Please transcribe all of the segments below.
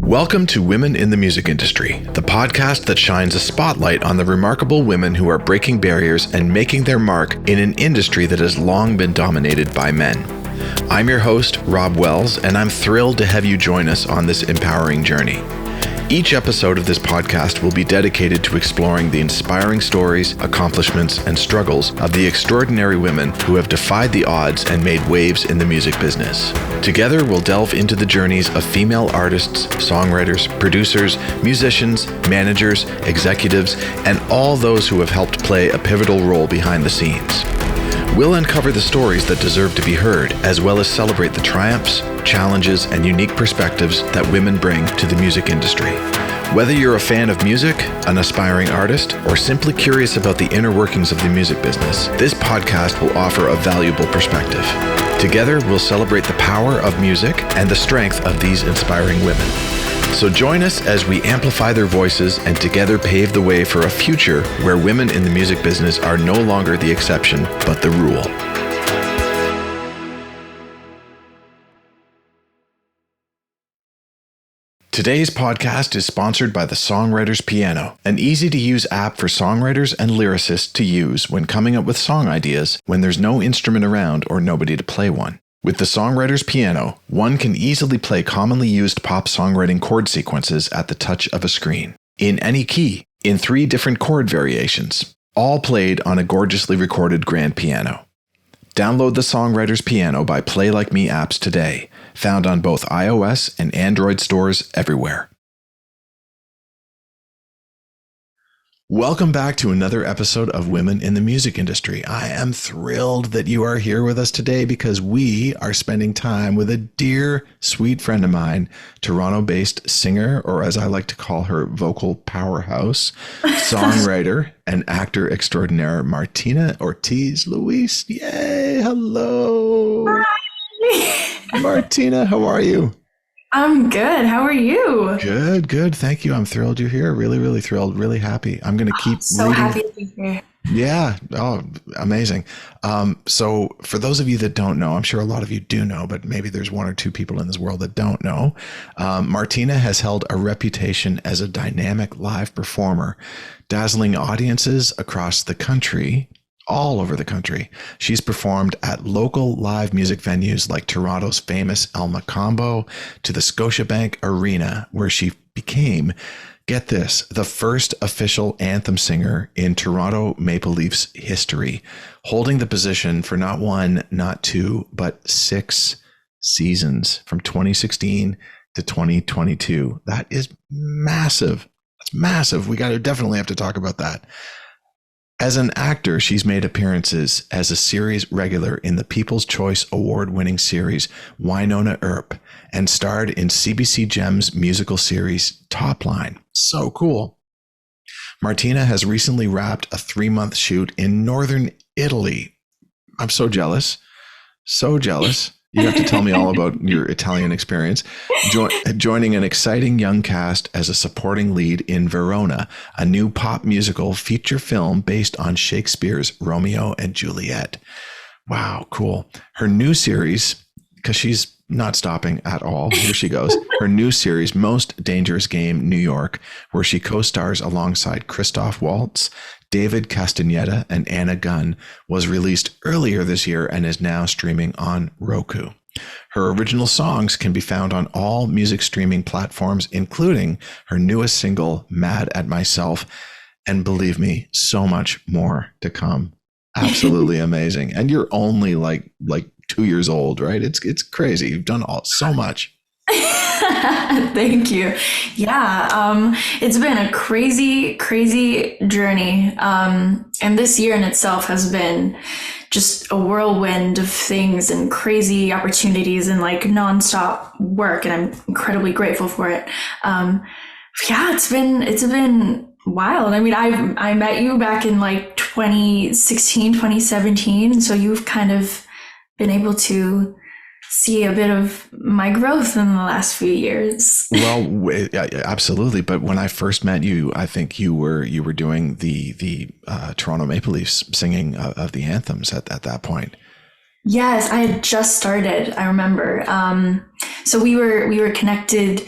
Welcome to Women in the Music Industry, the podcast that shines a spotlight on the remarkable women who are breaking barriers and making their mark in an industry that has long been dominated by men. I'm your host, Rob Wells, and I'm thrilled to have you join us on this empowering journey. Each episode of this podcast will be dedicated to exploring the inspiring stories, accomplishments, and struggles of the extraordinary women who have defied the odds and made waves in the music business. Together, we'll delve into the journeys of female artists, songwriters, producers, musicians, managers, executives, and all those who have helped play a pivotal role behind the scenes. We'll uncover the stories that deserve to be heard, as well as celebrate the triumphs, challenges, and unique perspectives that women bring to the music industry. Whether you're a fan of music, an aspiring artist, or simply curious about the inner workings of the music business, this podcast will offer a valuable perspective. Together, we'll celebrate the power of music and the strength of these inspiring women. So join us as we amplify their voices and together pave the way for a future where women in the music business are no longer the exception, but the rule. Today's podcast is sponsored by the Songwriter's Piano, an easy-to-use app for songwriters and lyricists to use when coming up with song ideas when there's no instrument around or nobody to play one. With the Songwriter's Piano, one can easily play commonly used pop songwriting chord sequences at the touch of a screen, in any key, in 3 different chord variations, all played on a gorgeously recorded grand piano. Download the Songwriter's Piano by Play Like Me apps today, found on both iOS and Android stores everywhere. Welcome back to another episode of Women in the Music Industry. I am thrilled that you are here with us today because we are spending time with a dear, sweet friend of mine, Toronto-based singer, or as I like to call her, vocal powerhouse, songwriter, and actor extraordinaire, Martina Ortiz Luis. Yay! Hello! Hi. Martina, how are you? I'm good. How are you? Good. Thank you. I'm thrilled you're here. Really thrilled. Really happy. I'm going to keep so reading. Happy to be here. Yeah. Oh, amazing. So for those of you that don't know, I'm sure a lot of you do know, but maybe there's 1 or 2 people in this world that don't know. Martina has held a reputation as a dynamic live performer, dazzling audiences across the country. All over the country. She's performed at local live music venues like Toronto's famous Mocambo to the Scotiabank Arena, where she became, get this, the first official anthem singer in Toronto Maple Leafs history, holding the position for not 1, not 2, but 6 seasons from 2016 to 2022. That is massive. That's massive. We definitely have to talk about that. As an actor, she's made appearances as a series regular in the People's Choice Award-winning series Wynonna Earp and starred in CBC Gem's musical series Topline. So cool. Martina has recently wrapped a 3-month shoot in northern Italy. I'm so jealous. So jealous. You have to tell me all about your Italian experience. Joining an exciting young cast as a supporting lead in Verona, a new pop musical feature film based on Shakespeare's Romeo and Juliet. Wow, cool. Her new series, because she's not stopping at all. Here she goes. Her new series, Most Dangerous Game, New York, where she co-stars alongside Christoph Waltz, David Castaneda, and Anna Gunn, was released earlier this year and is now streaming on Roku. Her original songs can be found on all music streaming platforms, including her newest single, Mad at Myself. And believe me, so much more to come. Absolutely amazing. And you're only like 2 years old, right? It's crazy. You've done so much. Thank you. Yeah, it's been a crazy journey. And this year in itself has been just a whirlwind of things and crazy opportunities and like nonstop work. And I'm incredibly grateful for it. Yeah, it's been wild. I mean, I met you back in like 2016, 2017. So you've kind of been able to see a bit of my growth in the last few years. Well, absolutely. But when I first met you, I think you were doing the Toronto Maple Leafs singing of the anthems at that point. Yes, I had just started. I remember. So we were connected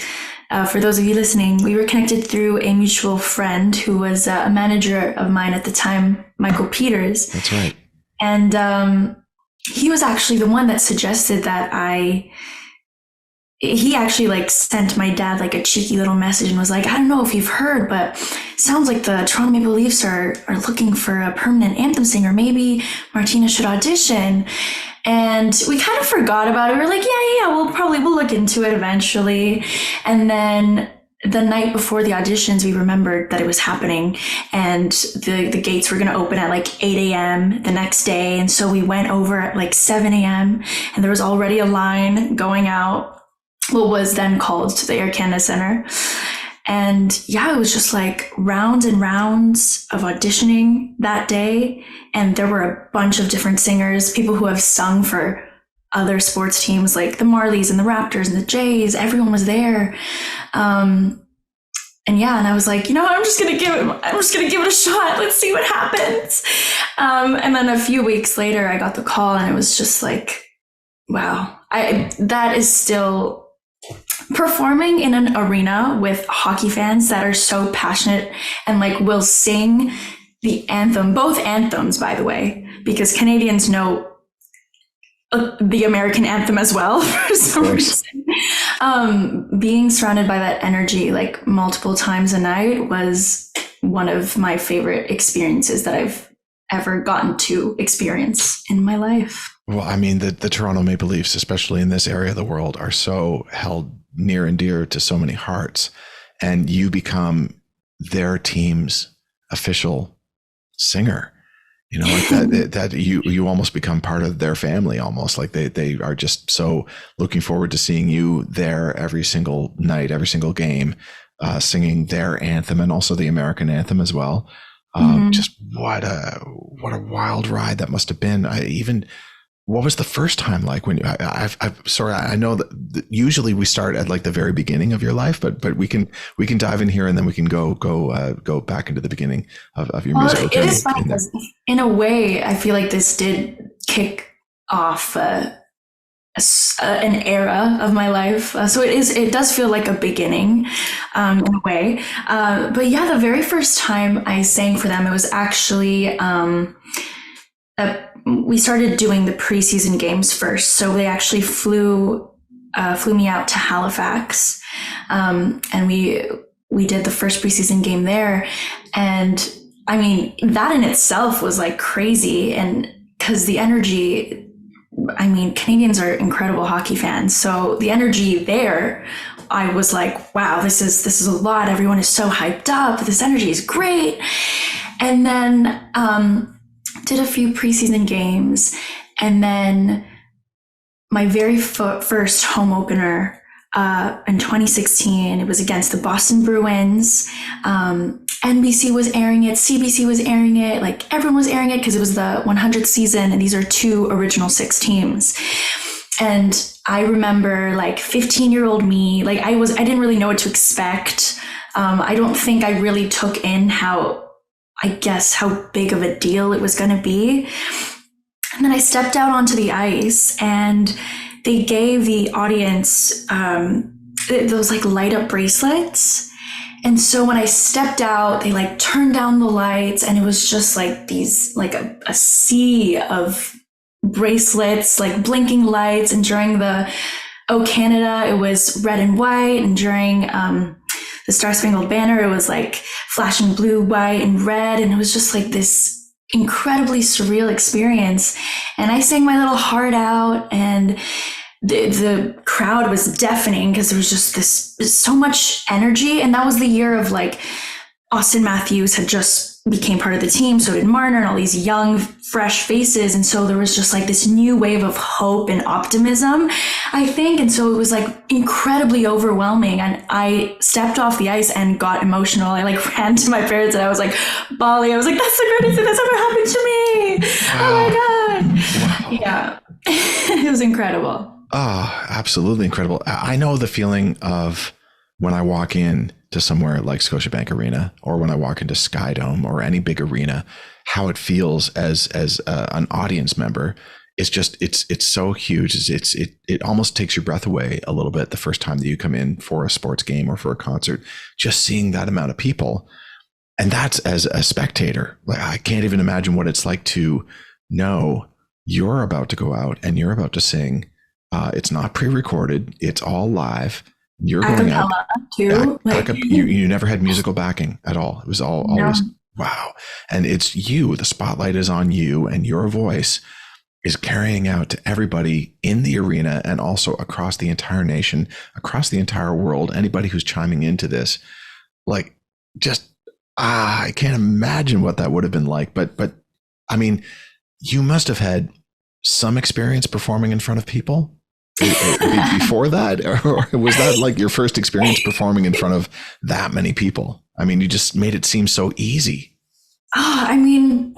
For those of you listening, we were connected through a mutual friend who was a manager of mine at the time, Michael Peters. That's right. And he was actually the one that suggested that he actually like sent my dad like a cheeky little message and was like, I don't know if you've heard, but it sounds like the Toronto Maple Leafs are looking for a permanent anthem singer. Maybe Martina should audition. And we kind of forgot about it. We were like, yeah, we'll look into it eventually. And then the night before the auditions, we remembered that it was happening, and the gates were going to open at like 8 a.m. the next day. And so we went over at like 7 a.m. and there was already a line going out what was then called the Air Canada Centre. And yeah, it was just like rounds and rounds of auditioning that day. And there were a bunch of different singers, people who have sung for other sports teams like the Marlies and the Raptors and the Jays. Everyone was there. And I was like, I'm just gonna give it a shot. Let's see what happens. And then a few weeks later, I got the call, and it was just like, wow, that is still performing in an arena with hockey fans that are so passionate and like will sing the anthem, both anthems, by the way, because Canadians know the American anthem as well for some reason. Being surrounded by that energy like multiple times a night was one of my favorite experiences that I've ever gotten to experience in my life. Well, I mean, the Toronto Maple Leafs, especially in this area of the world, are so held near and dear to so many hearts, and you become their team's official singer. Like that you almost become part of their family, almost like they are just so looking forward to seeing you there every single night, every single game, singing their anthem and also the American anthem as well. Just what a wild ride that must have been. What was the first time like when I know that usually we start at like the very beginning of your life, but we can dive in here and then we can go back into the beginning of your musical journey. It is fun because in a way, I feel like this did kick off an era of my life. So it does feel like a beginning in a way. But yeah, the very first time I sang for them, it was actually we started doing the preseason games first. So they actually flew me out to Halifax, and we did the first preseason game there. And I mean, that in itself was like crazy, and because the energy, I mean, Canadians are incredible hockey fans. So the energy there, I was like, wow, this is a lot. Everyone is so hyped up. This energy is great. And then did a few preseason games. And then my very first home opener in 2016, it was against the Boston Bruins. NBC was airing it, CBC was airing it, like everyone was airing it because it was the 100th season, and these are 2 original 6 teams. And I remember like 15-year-old me, like I didn't really know what to expect. I don't think I really took in how big of a deal it was going to be. And then I stepped out onto the ice, and they gave the audience those like light up bracelets. And so when I stepped out, they like turned down the lights, and it was just like these, like a sea of bracelets, like blinking lights. And during the Oh Canada, it was red and white. And during the Star Spangled Banner, it was like flashing blue, white, and red. And it was just like this incredibly surreal experience. And I sang my little heart out, and the crowd was deafening because there was just so much energy. And that was the year of like Austin Matthews had just became part of the team. So did Marner and all these young, fresh faces. And so there was just like this new wave of hope and optimism, I think. And so it was like incredibly overwhelming. And I stepped off the ice and got emotional. I like ran to my parents and I was like bawling. I was like, that's the greatest thing that's ever happened to me. Wow. Oh my God. Wow. Yeah. It was incredible. Oh, absolutely incredible. I know the feeling of when I walk in to somewhere like Scotiabank Arena, or when I walk into Skydome or any big arena, how it feels as an audience member. it's just it's so huge. It almost takes your breath away a little bit the first time that you come in for a sports game or for a concert, just seeing that amount of people. And that's as a spectator. Like, I can't even imagine what it's like to know you're about to go out and you're about to sing. It's not pre-recorded. It's all live. You're going out too. You never had musical backing at all. It was always wow. And it's you. The spotlight is on you, and your voice is carrying out to everybody in the arena and also across the entire nation, across the entire world. Anybody who's chiming into this, like, just I can't imagine what that would have been like. But I mean, you must have had some experience performing in front of people before that, or was that like your first experience performing in front of that many people? I mean, you just made it seem so easy. I mean,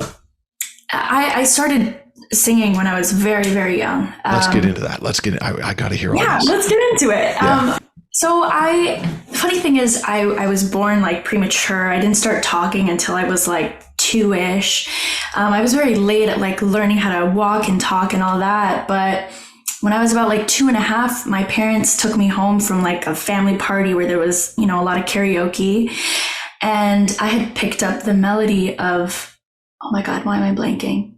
I started singing when I was very, very young. Let's get into that. I got to hear all this. Yeah, let's get into it. Yeah. So the funny thing is I was born like premature. I didn't start talking until I was like 2-ish. I was very late at like learning how to walk and talk and all that. But when I was about like 2.5, my parents took me home from like a family party where there was, a lot of karaoke. And I had picked up the melody of, oh my God, why am I blanking?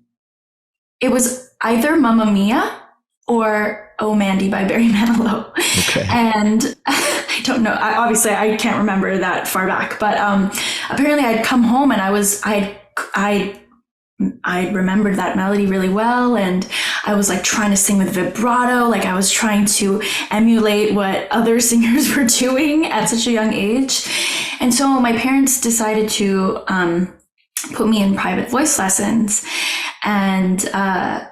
It was either Mamma Mia or Oh Mandy by Barry Manilow. Okay. And I don't know. I can't remember that far back, but apparently I'd come home and I remembered that melody really well, and I was like trying to sing with vibrato, like I was trying to emulate what other singers were doing at such a young age. And so my parents decided to put me in private voice lessons. And how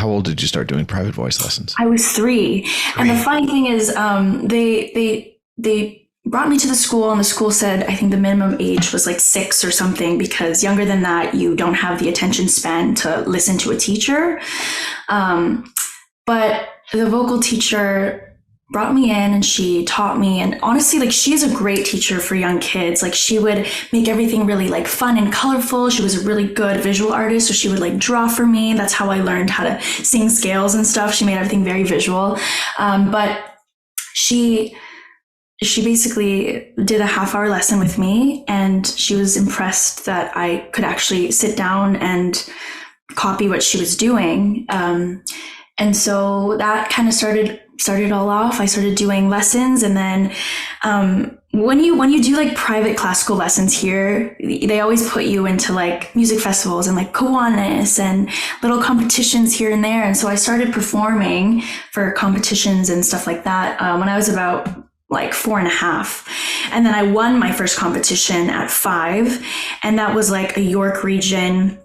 old did you start doing private voice lessons? I was 3. And the funny thing is, they brought me to the school, and the school said, I think the minimum age was like 6 or something, because younger than that, you don't have the attention span to listen to a teacher. But the vocal teacher brought me in and she taught me, and honestly, like, she's a great teacher for young kids. Like, she would make everything really like fun and colorful. She was a really good visual artist, so she would like draw for me. That's how I learned how to sing scales and stuff. She made everything very visual. But she basically did a half-hour lesson with me, and she was impressed that I could actually sit down and copy what she was doing. And so that kind of started it all off. I started doing lessons, and then when you do like private classical lessons here, they always put you into like music festivals and like Kiwanis and little competitions here and there. And so I started performing for competitions and stuff like that when I was about like 4.5. And then I won my first competition at 5. And that was like a York region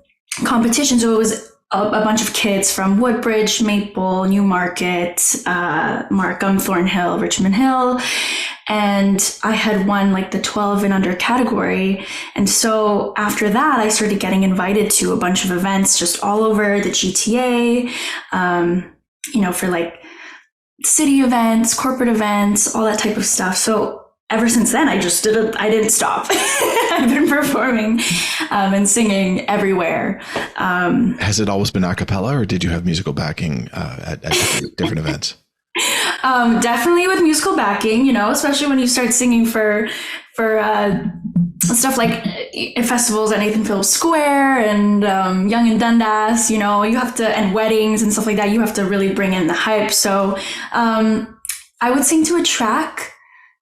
competition. So it was a bunch of kids from Woodbridge, Maple, Newmarket, Markham, Thornhill, Richmond Hill. And I had won like the 12 and under category. And so after that, I started getting invited to a bunch of events just all over the GTA, for like city events, corporate events, all that type of stuff. So ever since then, I didn't stop. I've been performing and singing everywhere. Has it always been a cappella, or did you have musical backing at different events? Definitely with musical backing, especially when you start singing for stuff like festivals at Nathan Phillips Square and Young and Dundas, you have to, and weddings and stuff like that, you have to really bring in the hype. So I would sing to a track,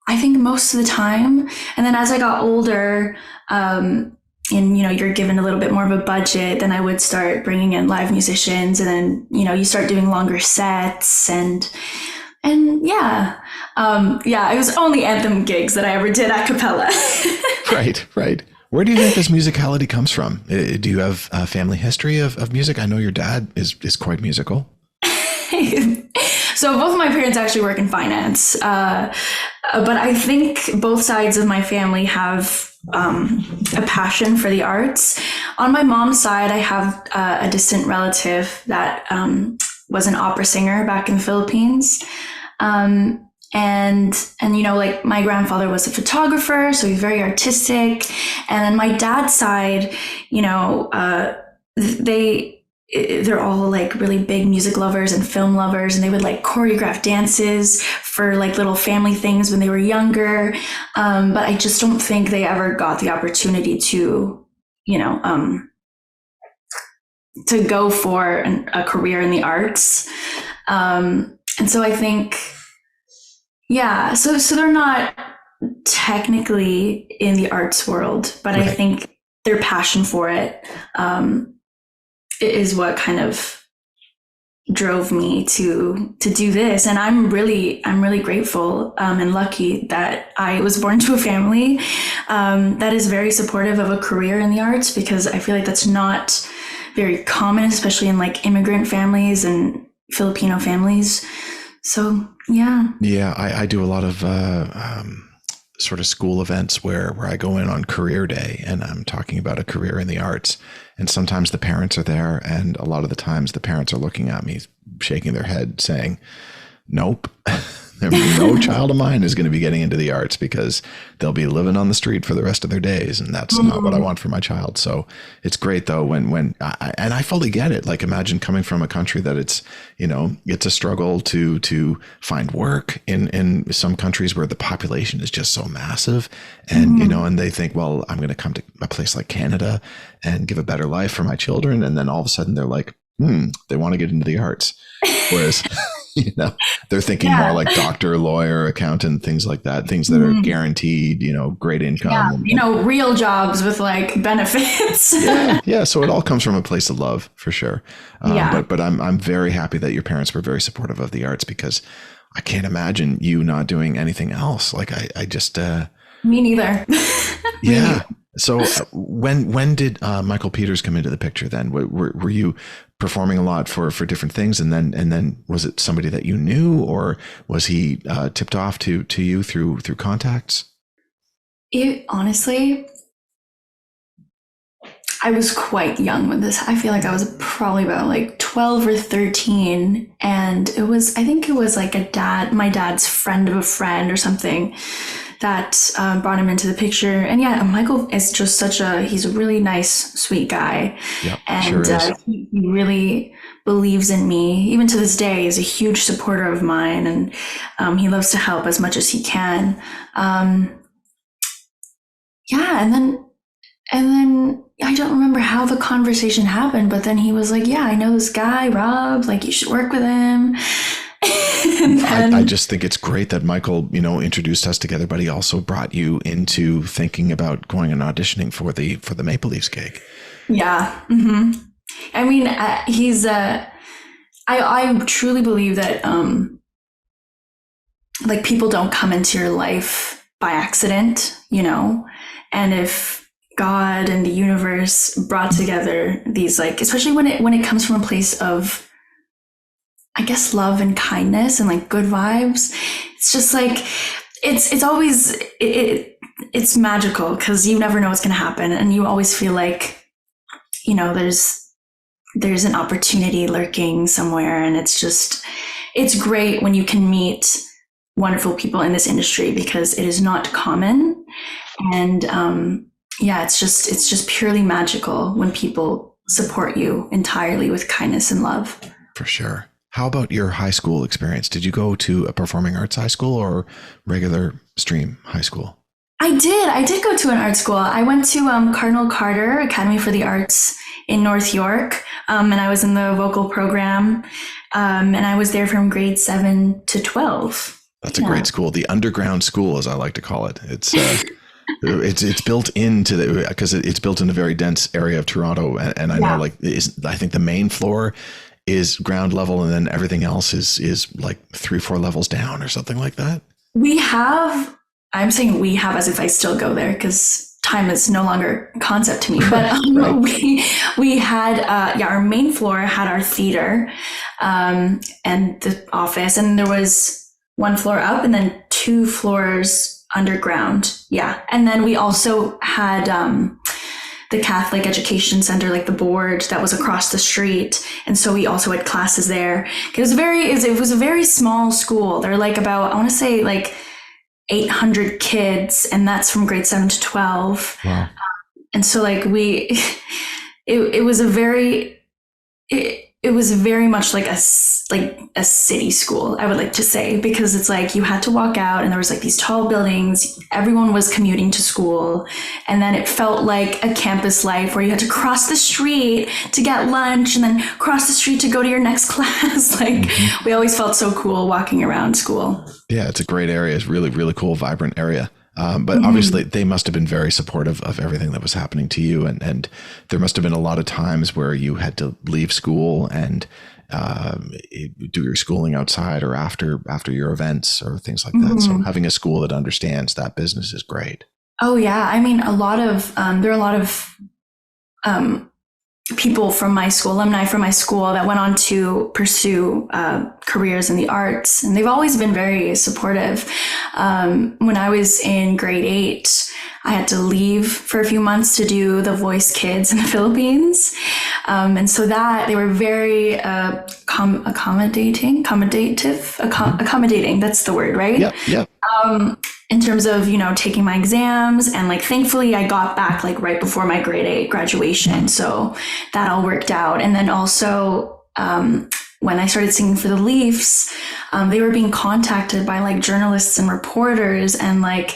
I think, most of the time. And then as I got older, and you're given a little bit more of a budget, then I would start bringing in live musicians, and then you start doing longer sets, and yeah, it was only Anthem gigs that I ever did a cappella. Right. Where do you think this musicality comes from? Do you have a family history of music? I know your dad is quite musical. So both of my parents actually work in finance, but I think both sides of my family have a passion for the arts. On my mom's side, I have a distant relative that was an opera singer back in the Philippines. And like my grandfather was a photographer, so he's very artistic. And then my dad's side, they're all like really big music lovers and film lovers, and they would like choreograph dances for like little family things when they were younger. But I just don't think they ever got the opportunity to, to go for a career in the arts. And so I think, yeah, so they're not technically in the arts world, but right. I think their passion for it is what kind of drove me to do this. And I'm really grateful and lucky that I was born to a family that is very supportive of a career in the arts, because I feel like that's not very common, especially in like immigrant families and Filipino families. So yeah. I do a lot of sort of school events where I go in on career day and I'm talking about a career in the arts. And sometimes the parents are there, and a lot of the times the parents are looking at me, shaking their head, saying, nope, no child of mine is going to be getting into the arts, because they'll be living on the street for the rest of their days. And that's not what I want for my child. So it's great though, when I fully get it. Like, imagine coming from a country that it's a struggle to find work in some countries where the population is just so massive. And, and they think, well, I'm going to come to a place like Canada and give a better life for my children. And then all of a sudden they're like, they want to get into the arts. Whereas, they're thinking more like doctor, lawyer, accountant, things like that, things that are guaranteed, great income. Yeah, real jobs with like benefits. Yeah. So it all comes from a place of love, for sure. But I'm very happy that your parents were very supportive of the arts, because I can't imagine you not doing anything else. Like I just. Me neither. Yeah. So when did Michael Peters come into the picture then? Were you performing a lot for different things, and then was it somebody that you knew, or was he tipped off to you through contacts? Honestly, I was quite young when this. I feel like I was probably about like 12 or 13, and I think it was like my dad's friend of a friend or something that brought him into the picture. And yeah, Michael is just he's a really nice, sweet guy. Yep, and sure is. He really believes in me. Even to this day, he's a huge supporter of mine, and he loves to help as much as he can. And then I don't remember how the conversation happened, but then he was like, yeah, I know this guy, Rob, like you should work with him. I just think it's great that Michael, introduced us together, but he also brought you into thinking about going and auditioning for the Maple Leafs gig. Yeah. Mm-hmm. I mean, he's, I truly believe that, like, people don't come into your life by accident, and if God and the universe brought together these, like, especially when it comes from a place of, I guess, love and kindness and like good vibes, it's just like, it's always, it's magical, because you never know what's going to happen. And you always feel like, there's an opportunity lurking somewhere. And it's great when you can meet wonderful people in this industry, because it is not common. And it's just purely magical when people support you entirely with kindness and love. For sure. How about your high school experience? Did you go to a performing arts high school or regular stream high school? I did go to an art school. I went to Cardinal Carter Academy for the Arts in North York, and I was in the vocal program, and I was there from grade 7 to 12. That's a great school. The underground school, as I like to call it. It's it's built into because it's built in a very dense area of Toronto, and I know I think the main floor is ground level, and then everything else is like 3-4 levels down or something like that. I'm saying we have as if I still go there, because time is no longer a concept to me, but right. we had our main floor had our theater and the office, and there was one floor up and then 2 floors underground. Yeah. And then we also had the Catholic Education Center, like the board that was across the street. And so we also had classes there. It was a very small school. They're like about, I want to say like 800 kids, and that's from grade 7 to 12. Wow. And so like it was a very it was very much like a city school, I would like to say, because it's like you had to walk out and there was like these tall buildings, everyone was commuting to school, and then it felt like a campus life where you had to cross the street to get lunch and then cross the street to go to your next class. Like we always felt so cool walking around school. Yeah, it's a great area. It's really, really cool, vibrant area. But obviously they must have been very supportive of everything that was happening to you. And there must have been a lot of times where you had to leave school and do your schooling outside or after your events or things like that. So having a school that understands that business is great. Oh yeah. I mean, there are a lot of people from my school, alumni from my school that went on to pursue careers in the arts, and they've always been very supportive. When I was in grade 8, I had to leave for a few months to do The Voice Kids in the Philippines. And so that they were very accommodating, that's the word, right? Yep. In terms of, taking my exams, and like, thankfully I got back like right before my grade 8 graduation. So that all worked out. And then also, when I started singing for the Leafs, they were being contacted by like journalists and reporters, and they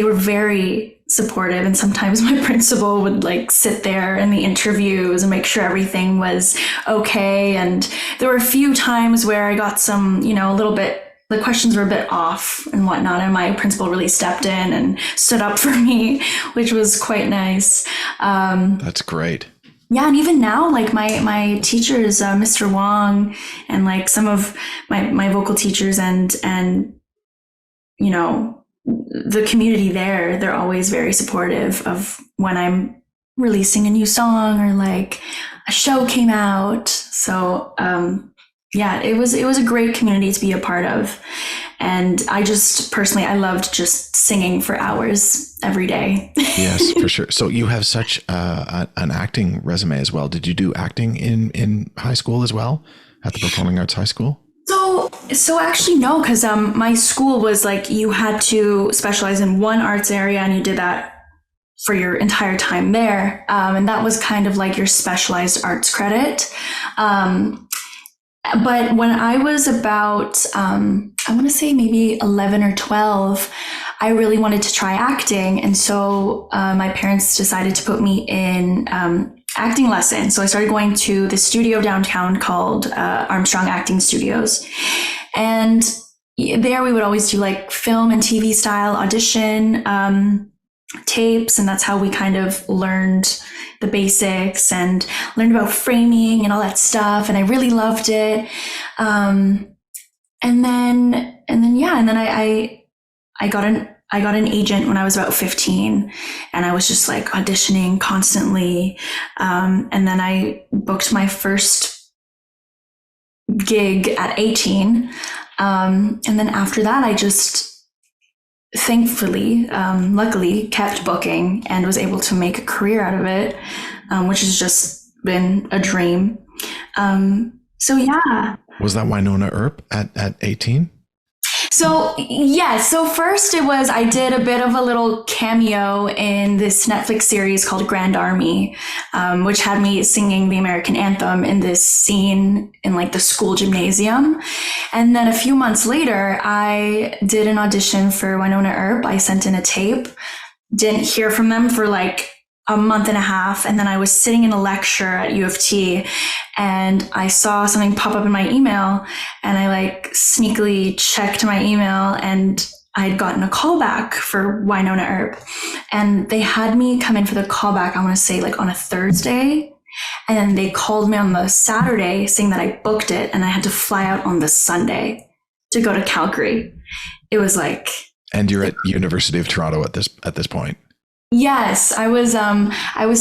were very supportive. And sometimes my principal would like sit there in the interviews and make sure everything was okay. And there were a few times where I got some, a little bit, the questions were a bit off and whatnot, and my principal really stepped in and stood up for me, which was quite nice. That's great. Yeah, and even now, like my teachers, Mr. Wong, and like some of my vocal teachers, and the community there, they're always very supportive of when I'm releasing a new song or like a show came out. So yeah, it was a great community to be a part of. And I just personally, I loved just singing for hours every day. Yes, for sure. So you have such an acting resume as well. Did you do acting in high school as well, at the Performing Arts High School? So actually no, because my school was like, you had to specialize in one arts area, and you did that for your entire time there. And that was kind of like your specialized arts credit. But when I was about, I want to say maybe 11 or 12, I really wanted to try acting. And so my parents decided to put me in acting lessons. So I started going to the studio downtown called Armstrong Acting Studios. And there we would always do like film and TV style audition tapes. And that's how we kind of learned the basics and learned about framing and all that stuff. And I really loved it. And then I got an agent when I was about 15, and I was just like auditioning constantly. And then I booked my first gig at 18. And then after that, I just thankfully, luckily kept booking and was able to make a career out of it, which has just been a dream. So yeah. Was that Wynonna Earp at 18? So yeah, so first I did a bit of a little cameo in this Netflix series called Grand Army, which had me singing the American anthem in this scene in like the school gymnasium. And then a few months later, I did an audition for Wynonna Earp. I sent in a tape, didn't hear from them for like a month and a half. And then I was sitting in a lecture at U of T, and I saw something pop up in my email, and I like sneakily checked my email, and I had gotten a call back for Wynonna Earp, and they had me come in for the callback, I want to say like on a Thursday. And then they called me on the Saturday saying that I booked it, and I had to fly out on the Sunday to go to Calgary. It was like. And you're at University of Toronto at this point. Yes, I was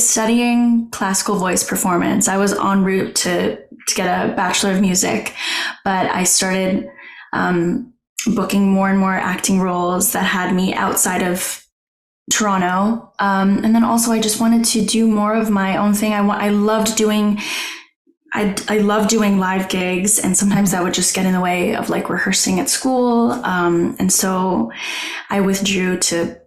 studying classical voice performance. I was en route to get a Bachelor of Music, but I started booking more and more acting roles that had me outside of Toronto. And then also I just wanted to do more of my own thing. I loved doing live gigs, and sometimes that would just get in the way of like rehearsing at school. And so I withdrew to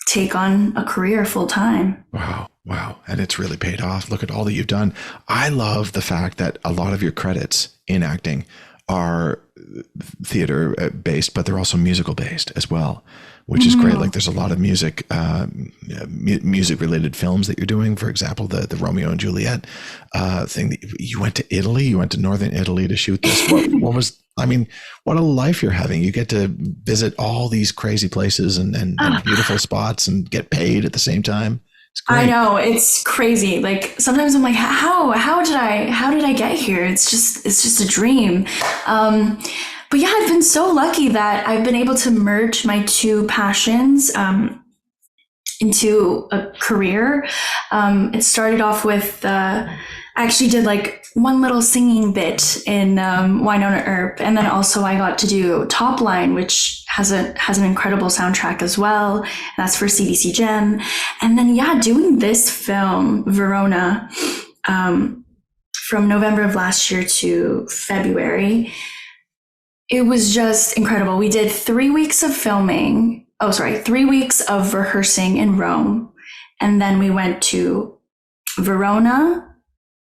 take on a career full time. Wow. Wow. And it's really paid off. Look at all that you've done. I love the fact that a lot of your credits in acting are theater based, but they're also musical based as well, which is great. Like there's a lot of music related films that you're doing. For example, the Romeo and Juliet thing. That you went to Italy, you went to Northern Italy to shoot this. What was, I mean, what a life you're having. You get to visit all these crazy places and beautiful spots and get paid at the same time. It's great. I know, it's crazy. Like sometimes I'm like, how did I get here? It's just a dream. But yeah, I've been so lucky that I've been able to merge my two passions into a career. It started off with I actually did like one little singing bit in Wynonna Earp, and then also I got to do Topline, which has an incredible soundtrack as well. And that's for CBC Gem. And then doing this film, Wynonna, from November of last year to February, it was just incredible. We did 3 weeks of filming. 3 weeks of rehearsing in Rome. And then we went to Verona,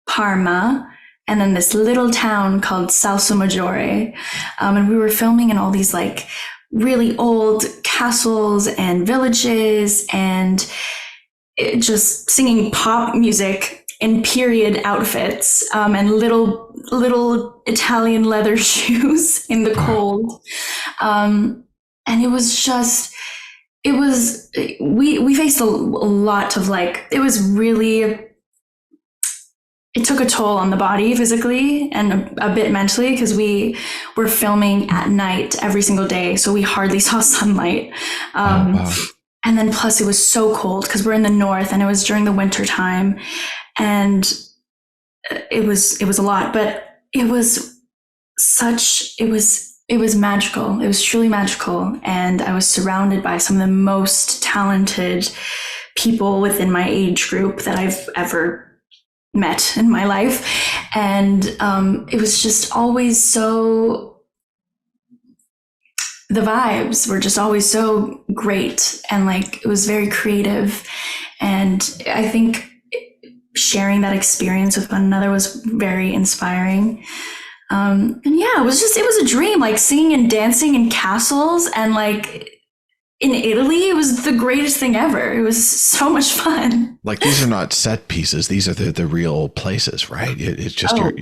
Parma, and then this little town called Salso Maggiore. And we were filming in all these like really old castles and villages and just singing pop music in period outfits, and little Italian leather shoes in the cold. And it was just, we faced a lot of like, it was really, it took a toll on the body physically and a bit mentally, because we were filming at night every single day. So we hardly saw sunlight. Wow. And then plus it was so cold because we're in the north and it was during the winter time, and it was a lot, but it was magical. It was truly magical. And I was surrounded by some of the most talented people within my age group that I've ever met in my life. And it was just always so, the vibes were just always so great, and like it was very creative. And I think sharing that experience with one another was very inspiring. And yeah, it was a dream, like singing and dancing in castles, and like in Italy, it was the greatest thing ever. It was so much fun. Like these are not set pieces; these are the real places, right? It's just your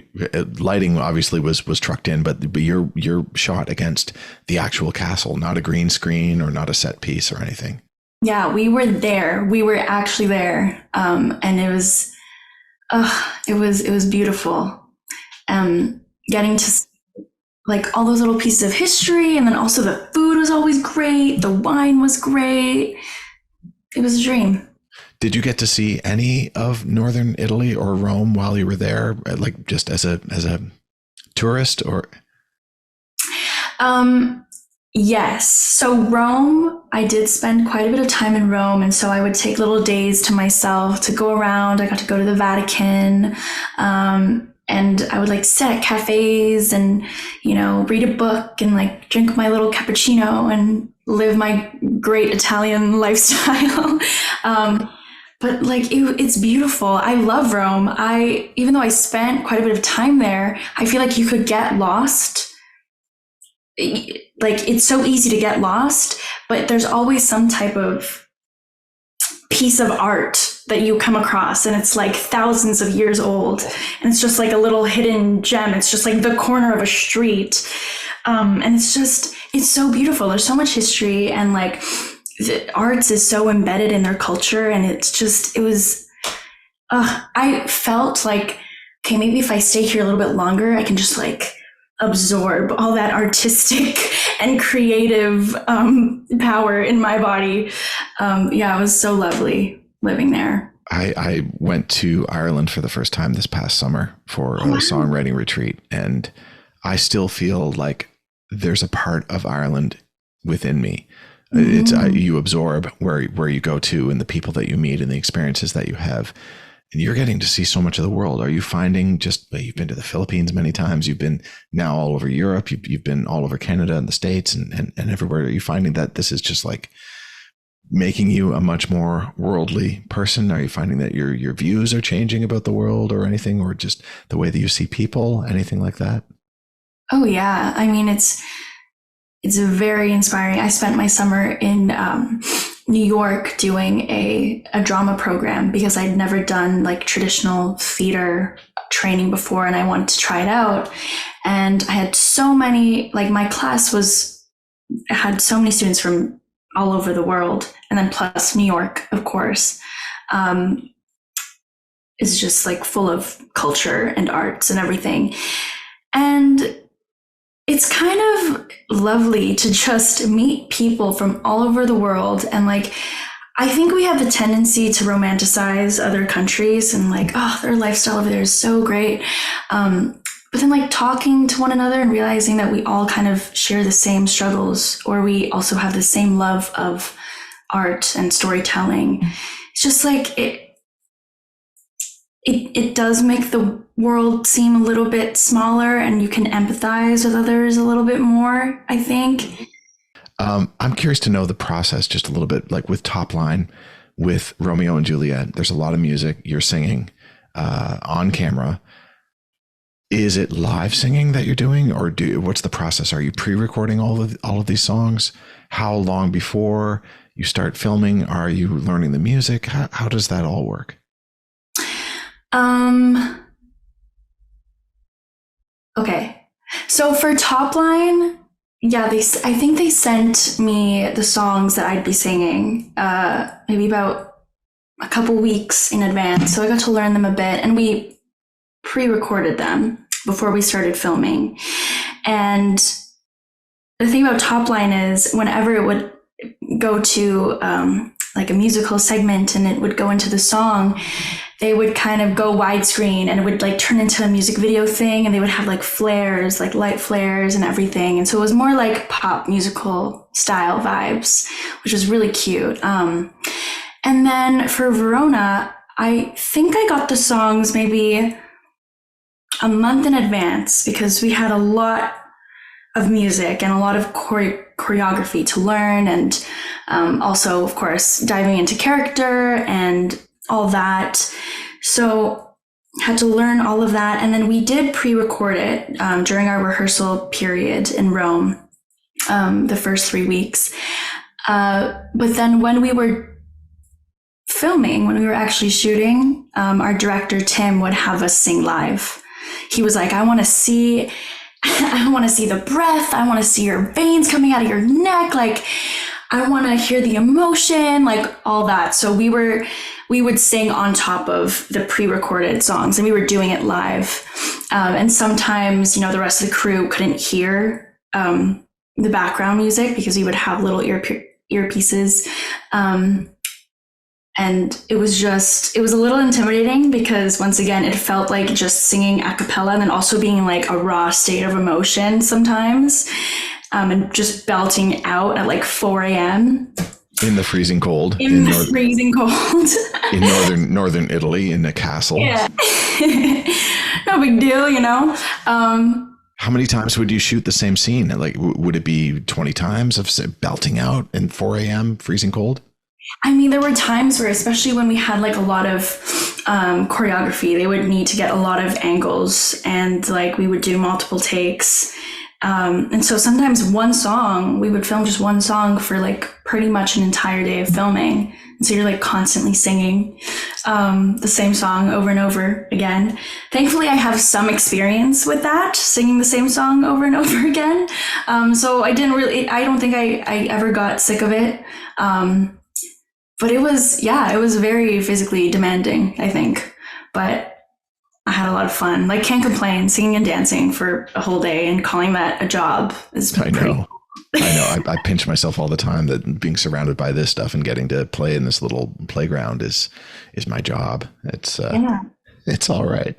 lighting obviously was trucked in, but you're shot against the actual castle, not a green screen or not a set piece or anything. Yeah, we were there. We were actually there, and it was beautiful. Getting to like all those little pieces of history, and then also the food was always great. The wine was great. It was a dream. Did you get to see any of Northern Italy or Rome while you were there, like just as a tourist, or? Yes. So Rome, I did spend quite a bit of time in Rome, and so I would take little days to myself to go around. I got to go to the Vatican. And I would like sit at cafes and, read a book and like drink my little cappuccino and live my great Italian lifestyle. But like, it's beautiful. I love Rome. Even though I spent quite a bit of time there, I feel like you could get lost. Like, it's so easy to get lost, but there's always some type of piece of art that you come across, and it's like thousands of years old, and it's just like a little hidden gem. It's just like the corner of a street, and it's so beautiful. There's so much history, and like the arts is so embedded in their culture, and I felt like, okay, maybe if I stay here a little bit longer, I can just like absorb all that artistic and creative power in my body. It was so lovely living there. I went to Ireland for the first time this past summer for a songwriting retreat, and I still feel like there's a part of Ireland within me. It's you absorb where you go to, and the people that you meet and the experiences that you have. And you're getting to see so much of the world. Are you finding you've been to the Philippines many times, you've been now all over Europe, you've been all over Canada and the States and everywhere. Are you finding that this is just like making you a much more worldly person? Are you finding that your views are changing about the world or anything, or just the way that you see people, anything like that? Oh yeah. I mean, it's very inspiring. I spent my summer in New York doing a drama program because I'd never done like traditional theater training before, and I wanted to try it out. And I had so many, like my class had so many students from all over the world, and then plus New York, of course, is just like full of culture and arts and everything. And it's kind of lovely to just meet people from all over the world. And like, I think we have the tendency to romanticize other countries and like, oh, their lifestyle over there is so great. But then like talking to one another and realizing that we all kind of share the same struggles, or we also have the same love of art and storytelling. It's just like it does make the world seem a little bit smaller, and you can empathize with others a little bit more, I think. I'm curious to know the process just a little bit, like with Topline, with Romeo and Juliet. There's a lot of music you're singing on camera. Is it live singing that you're doing, or what's the process? Are you pre-recording all of these songs? How long before you start filming are you learning the music? How does that all work? Okay. So for Topline, yeah, I think they sent me the songs that I'd be singing, maybe about a couple weeks in advance. So I got to learn them a bit, and we pre-recorded them before we started filming. And the thing about Topline is whenever it would go to like a musical segment and it would go into the song, they would kind of go widescreen and it would like turn into a music video thing, and they would have like flares, like light flares and everything. And so it was more like pop musical style vibes, which was really cute. And then for Verona, I think I got the songs maybe a month in advance because we had a lot of music and a lot of choreography to learn, and also, of course, diving into character and all that. So had to learn all of that. And then we did pre-record it during our rehearsal period in Rome, the first 3 weeks. But then when we were filming, when we were actually shooting, our director, Tim, would have us sing live. He was like, I want to see the breath. I want to see your veins coming out of your neck. Like, I want to hear the emotion, like all that. So we would sing on top of the pre-recorded songs, and we were doing it live. And sometimes, the rest of the crew couldn't hear the background music because we would have little earpieces. And it was a little intimidating because once again, it felt like just singing a cappella and then also being like a raw state of emotion sometimes, and just belting out at like 4 a.m. In the freezing cold. Freezing cold. In northern Italy, in a castle. Yeah. No big deal, How many times would you shoot the same scene? Like, would it be 20 times of belting out in 4 a.m. freezing cold? I mean, there were times where, especially when we had like a lot of choreography, they would need to get a lot of angles, and like we would do multiple takes. And so sometimes we would film just one song for like pretty much an entire day of filming. And so you're like constantly singing the same song over and over again. Thankfully, I have some experience with that, singing the same song over and over again. So I don't think I ever got sick of it. But it was very physically demanding, I think. But I had a lot of fun. Like, can't complain. Singing and dancing for a whole day and calling that a job is I know. I pinch myself all the time that being surrounded by this stuff and getting to play in this little playground is my job. It's all right.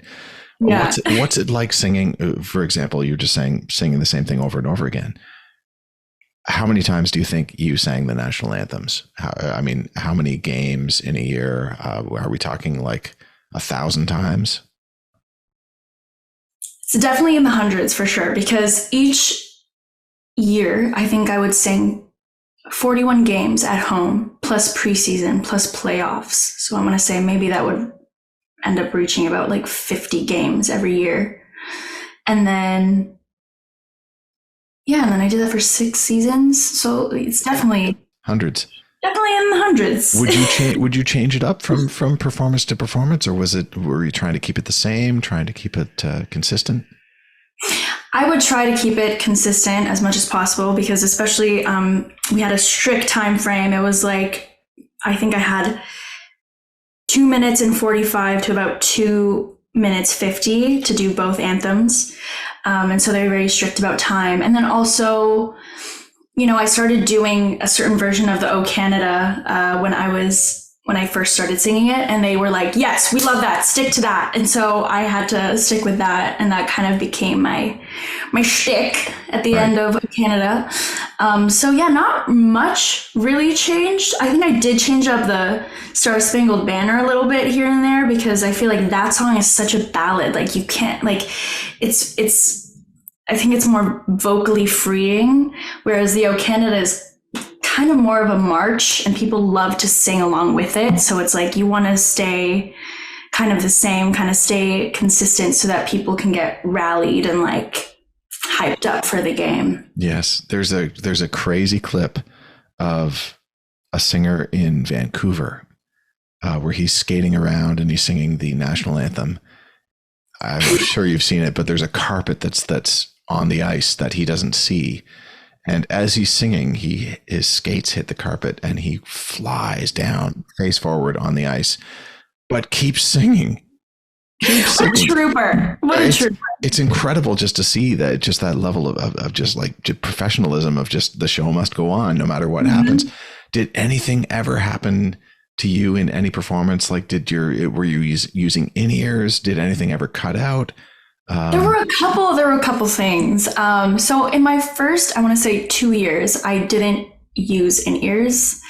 Yeah. What's it like singing? For example, you're just singing the same thing over and over again. How many times do you think you sang the national anthems? How many games in a year? Are we talking like 1,000 times? It's definitely in the hundreds for sure, because each year I think I would sing 41 games at home, plus preseason, plus playoffs. So I'm going to say maybe that would end up reaching about like 50 games every year. And then, and then I did that for 6 seasons. So it's definitely Hundreds. Definitely in the hundreds. Would you change it up from performance to performance, or were you trying to keep it the same, trying to keep it consistent? I would try to keep it consistent as much as possible, because especially we had a strict time frame. It was like, I think I had 2 minutes and 45 to about 2 minutes 50 to do both anthems. And so they were very strict about time. And then also, I started doing a certain version of the O Canada when I first started singing it, and they were like, yes, we love that, stick to that. And so I had to stick with that, and that kind of became my shtick at the end of Canada. So not much really changed. I think I did change up the Star Spangled Banner a little bit here and there, because I feel like that song is such a ballad. Like, you can't, like, I think it's more vocally freeing, whereas the O Canada is kind of more of a march, and people love to sing along with it. So it's like you want to stay kind of the same, kind of stay consistent, so that people can get rallied and like hyped up for the game. Yes, there's a crazy clip of a singer in Vancouver where he's skating around and he's singing the national anthem. I'm sure you've seen it, but there's a carpet that's on the ice that he doesn't see. And as he's singing, his skates hit the carpet and he flies down face forward on the ice, but keeps singing. What a trooper. What a trooper. It's incredible just to see that level of just like professionalism of just the show must go on no matter what happens. Did anything ever happen to you in any performance? Like, were you using in-ears? Did anything ever cut out? There were a couple things. So in my first, I want to say 2 years, I didn't use in-ears.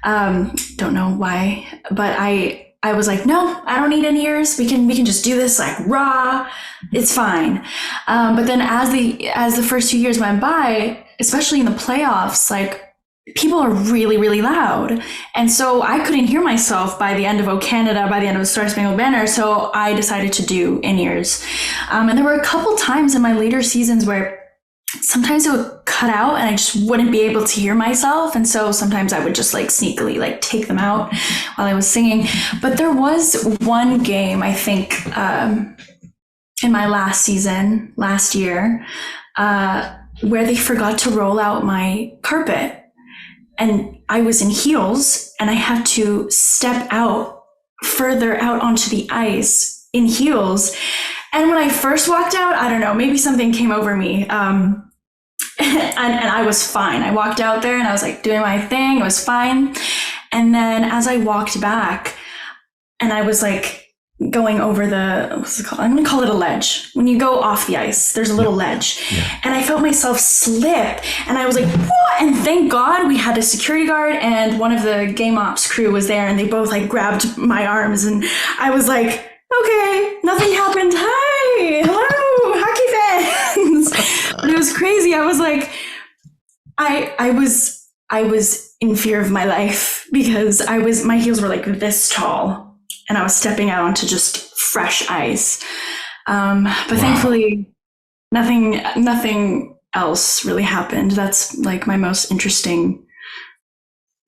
Don't know why, but I was like, no, I don't need in-ears. We can just do this like raw. It's fine. But then as the first 2 years went by, especially in the playoffs, like, people are really, really loud. And so I couldn't hear myself by the end of O Canada, by the end of the Star Spangled Banner. So I decided to do in-ears. And there were a couple times in my later seasons where sometimes it would cut out and I just wouldn't be able to hear myself. And so sometimes I would just like sneakily like take them out while I was singing. But there was one game, I think, in my last season, last year, where they forgot to roll out my carpet. And I was in heels and I had to step out further out onto the ice in heels. And when I first walked out, I don't know, maybe something came over me. And I was fine. I walked out there and I was like doing my thing. It was fine. And then as I walked back and I was like going over what's it called? I'm going to call it a ledge. When you go off the ice, there's a little ledge. Yeah. And I felt myself slip and I was like, what? And thank God we had a security guard and one of the game ops crew was there and they both like grabbed my arms and I was like, okay, nothing happened. Hi, hello, hockey fans. But it was crazy. I was like, I was in fear of my life because my heels were like this tall. And I was stepping out onto just fresh ice. But thankfully, nothing else really happened. That's like my most interesting,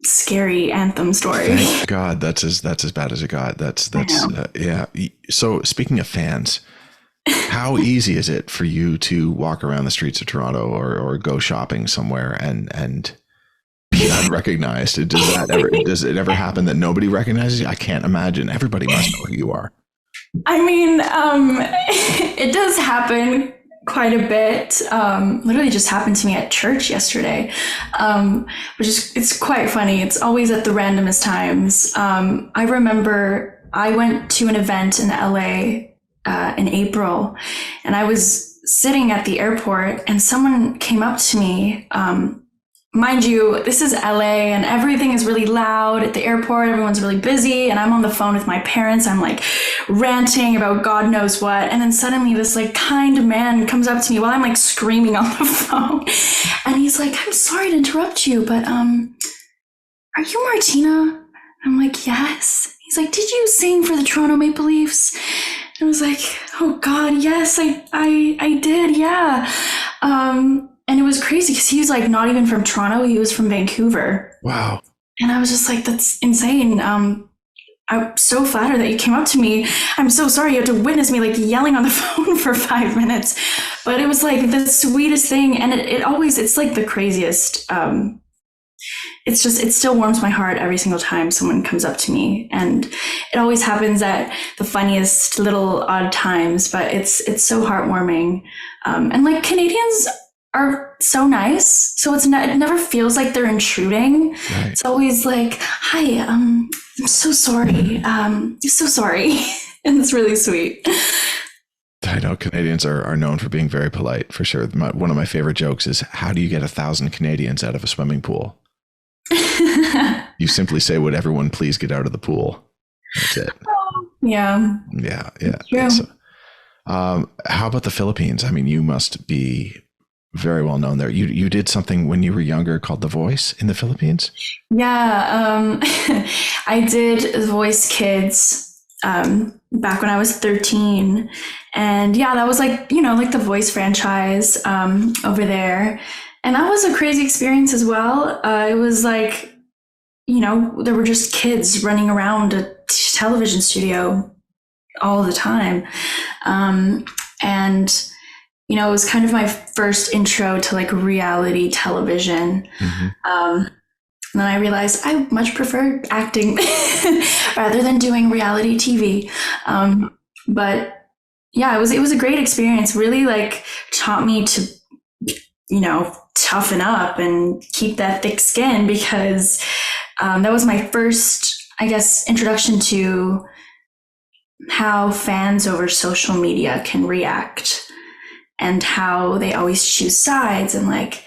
scary anthem story. Thank God, that's as bad as it got. That's yeah. So speaking of fans, how easy is it for you to walk around the streets of Toronto or go shopping somewhere and be unrecognized? Does it ever happen that nobody recognizes you? I can't imagine. Everybody must know who you are. I mean, it does happen quite a bit. Literally just happened to me at church yesterday, which is, it's quite funny. It's always at the randomest times. I remember I went to an event in LA in April and I was sitting at the airport and someone came up to me mind you, this is LA and everything is really loud at the airport. Everyone's really busy. And I'm on the phone with my parents. I'm like ranting about God knows what. And then suddenly this like kind man comes up to me while I'm like screaming on the phone. And he's like, I'm sorry to interrupt you, but are you Martina? I'm like, yes. He's like, did you sing for the Toronto Maple Leafs? And I was like, oh God, yes, I did, yeah. And it was crazy because he was like not even from Toronto, he was from Vancouver. Wow. And I was just like, that's insane. I'm so flattered that you came up to me. I'm so sorry you had to witness me like yelling on the phone for 5 minutes. But it was like the sweetest thing. And it's like the craziest. It still warms my heart every single time someone comes up to me. And it always happens at the funniest little odd times, but it's so heartwarming. And like Canadians are so nice. So it never feels like they're intruding. Right. It's always like, hi, I'm so sorry. So sorry. And it's really sweet. I know Canadians are known for being very polite, for sure. One of my favorite jokes is, how do you get 1,000 Canadians out of a swimming pool? You simply say, would everyone please get out of the pool? That's it. Yeah. Yeah. Yeah. True. So, how about the Philippines? I mean, you must be very well known there. You did something when you were younger called The Voice in the Philippines? Yeah, I did The Voice Kids back when I was 13. And yeah, that was like, like the Voice franchise over there. And that was a crazy experience as well. It was like, there were just kids running around a television studio all the time. And it was kind of my first intro to like reality television. Mm-hmm. And then I realized I much prefer acting rather than doing reality TV. But yeah, it was a great experience. Really like taught me to, toughen up and keep that thick skin, because that was my first, I guess, introduction to how fans over social media can react. And how they always choose sides, and like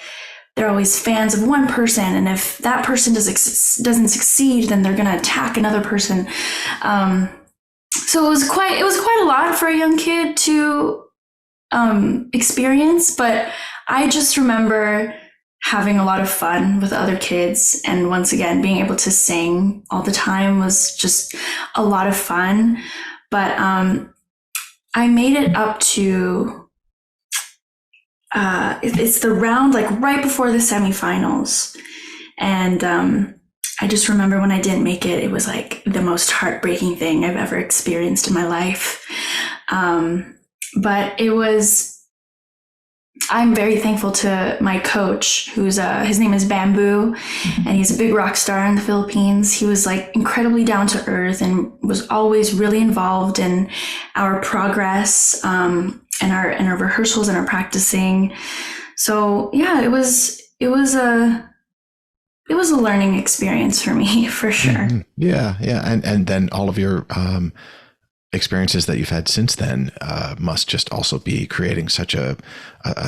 they're always fans of one person, and if that person doesn't succeed, then they're gonna attack another person. So it was quite a lot for a young kid to experience, but I just remember having a lot of fun with other kids, and once again being able to sing all the time was just a lot of fun. But I made it up to it's the round like right before the semifinals, and I just remember when I didn't make it, it was like the most heartbreaking thing I've ever experienced in my life. But I'm very thankful to my coach, who's his name is Bamboo, and he's a big rock star in the Philippines. He was like incredibly down to earth and was always really involved in our progress, and our rehearsals and our practicing. So yeah, it was a learning experience for me, for sure. Mm-hmm. Yeah. And then all of your experiences that you've had since then must just also be creating such a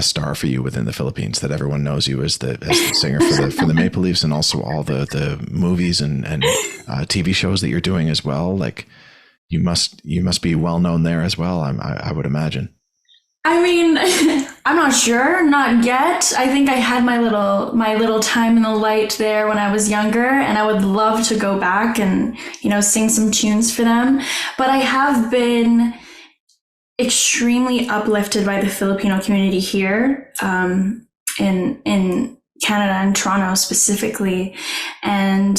star for you within the Philippines, that everyone knows you as the singer for the Maple Leafs, and also all the movies and TV shows that you're doing as well. Like you must be well known there as well, I would imagine. I mean, I'm not sure, not yet. I think I had my little time in the light there when I was younger, and I would love to go back and, sing some tunes for them. But I have been extremely uplifted by the Filipino community here, in Canada and Toronto specifically. And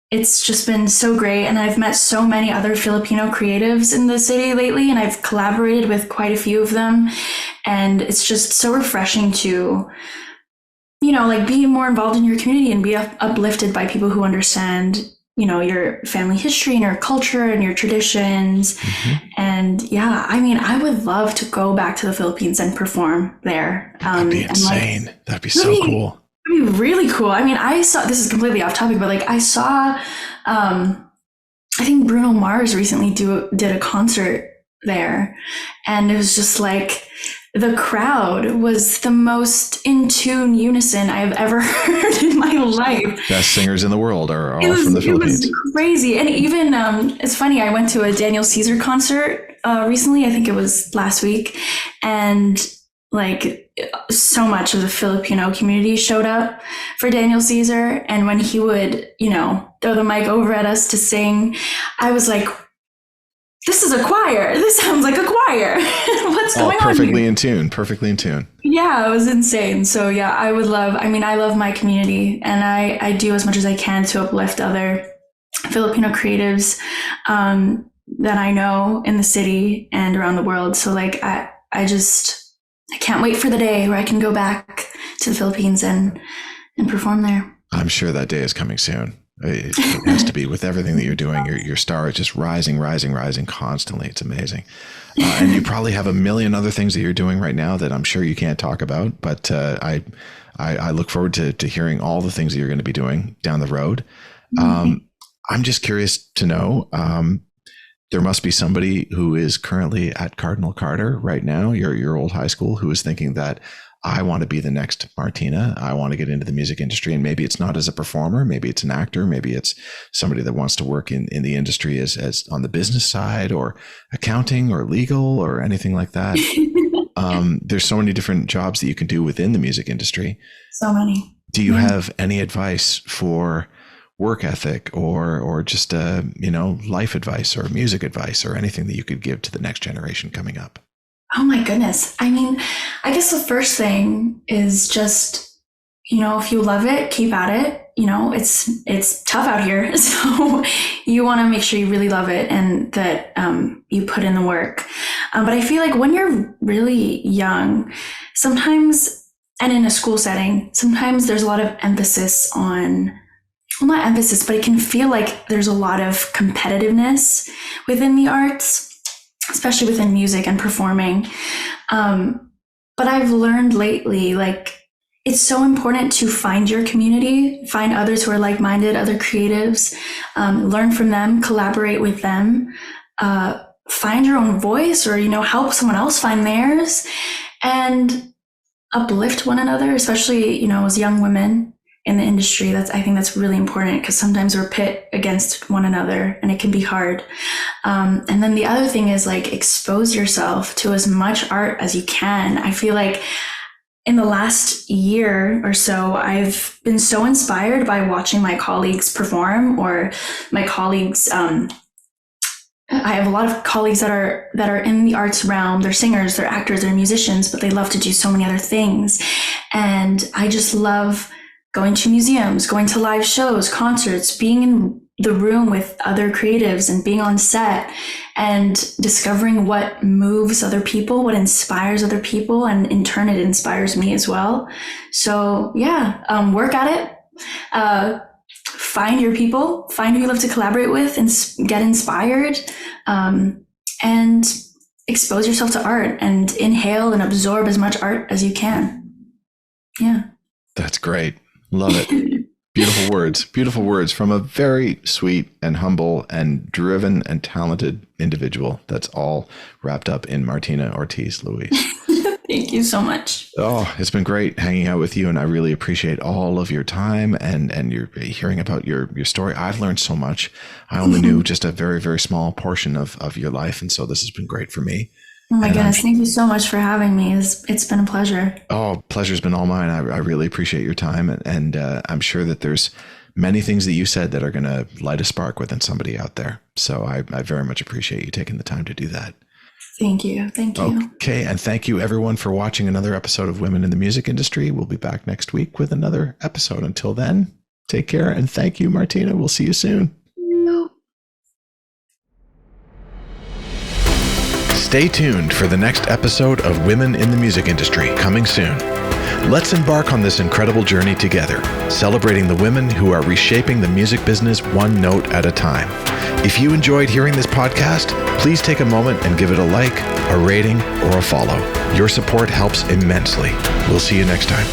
it's just been so great. And I've met so many other Filipino creatives in the city lately, and I've collaborated with quite a few of them. And it's just so refreshing to, like be more involved in your community and be uplifted by people who understand, your family history and your culture and your traditions. Mm-hmm. And yeah, I mean, I would love to go back to the Philippines and perform there. That'd be insane. That'd be so cool. It'd be really cool. I mean, this is completely off topic, but like I saw, I think Bruno Mars recently did a concert there. And it was just like, the crowd was the most in tune unison I've ever heard in my life. Best singers in the world are all from the Philippines. It was crazy. And even, it's funny, I went to a Daniel Caesar concert recently, I think it was last week. And like so much of the Filipino community showed up for Daniel Caesar. And when he would, throw the mic over at us to sing, I was like, this is a choir. This sounds like a choir. What's going on? Perfectly in tune. Yeah, it was insane. So yeah, I love my community, and I do as much as I can to uplift other Filipino creatives that I know in the city and around the world. So like, I can't wait for the day where I can go back to the Philippines and perform there. I'm sure that day is coming soon. It has to be, with everything that you're doing. Your star is just rising constantly. It's amazing. And you probably have a million other things that you're doing right now that I'm sure you can't talk about, but I look forward to hearing all the things that you're going to be doing down the road. I'm just curious to know, there must be somebody who is currently at Cardinal Carter right now, your old high school, who is thinking that, I want to be the next Martina. I want to get into the music industry. And maybe it's not as a performer. Maybe it's an actor. Maybe it's somebody that wants to work in the industry as on the business side, or accounting or legal or anything like that. There's so many different jobs that you can do within the music industry. So many. Do you have any advice for work ethic or just, life advice or music advice or anything that you could give to the next generation coming up? Oh my goodness. I mean, I guess the first thing is just, if you love it, keep at it. It's tough out here. So you want to make sure you really love it and that you put in the work. But I feel like when you're really young, sometimes, and in a school setting, sometimes there's a lot of emphasis on, well, not emphasis, but it can feel like there's a lot of competitiveness within the arts, especially within music and performing. But I've learned lately, like, it's so important to find your community, find others who are like-minded, other creatives, learn from them, collaborate with them, find your own voice, or, help someone else find theirs, and uplift one another, especially, as young women in the industry. I think that's really important, because sometimes we're pit against one another and it can be hard. And then the other thing is, like, expose yourself to as much art as you can. I feel like in the last year or so, I've been so inspired by watching my colleagues perform, or my colleagues, I have a lot of colleagues that are in the arts realm. They're singers, they're actors, they're musicians, but they love to do so many other things. And I just love going to museums, going to live shows, concerts, being in the room with other creatives and being on set and discovering what moves other people, what inspires other people, and in turn it inspires me as well. So yeah, work at it, find your people, find who you love to collaborate with, and get inspired, and expose yourself to art and inhale and absorb as much art as you can. Yeah. That's great. Love it. Beautiful words from a very sweet and humble and driven and talented individual. That's all wrapped up in Martina Ortiz Luis. Thank you so much. Oh, it's been great hanging out with you, and I really appreciate all of your time and your hearing about your story. I've learned so much. I only knew just a very, very small portion of your life, and so this has been great for me. Oh my goodness. Thank you so much for having me. It's been a pleasure. Oh, pleasure's been all mine. I really appreciate your time. And I'm sure that there's many things that you said that are going to light a spark within somebody out there. So I very much appreciate you taking the time to do that. Thank you. Thank you. Okay. And thank you everyone for watching another episode of Women in the Music Industry. We'll be back next week with another episode. Until then, take care. And thank you, Martina. We'll see you soon. Stay tuned for the next episode of Women in the Music Industry, coming soon. Let's embark on this incredible journey together, celebrating the women who are reshaping the music business one note at a time. If you enjoyed hearing this podcast, please take a moment and give it a like, a rating, or a follow. Your support helps immensely. We'll see you next time.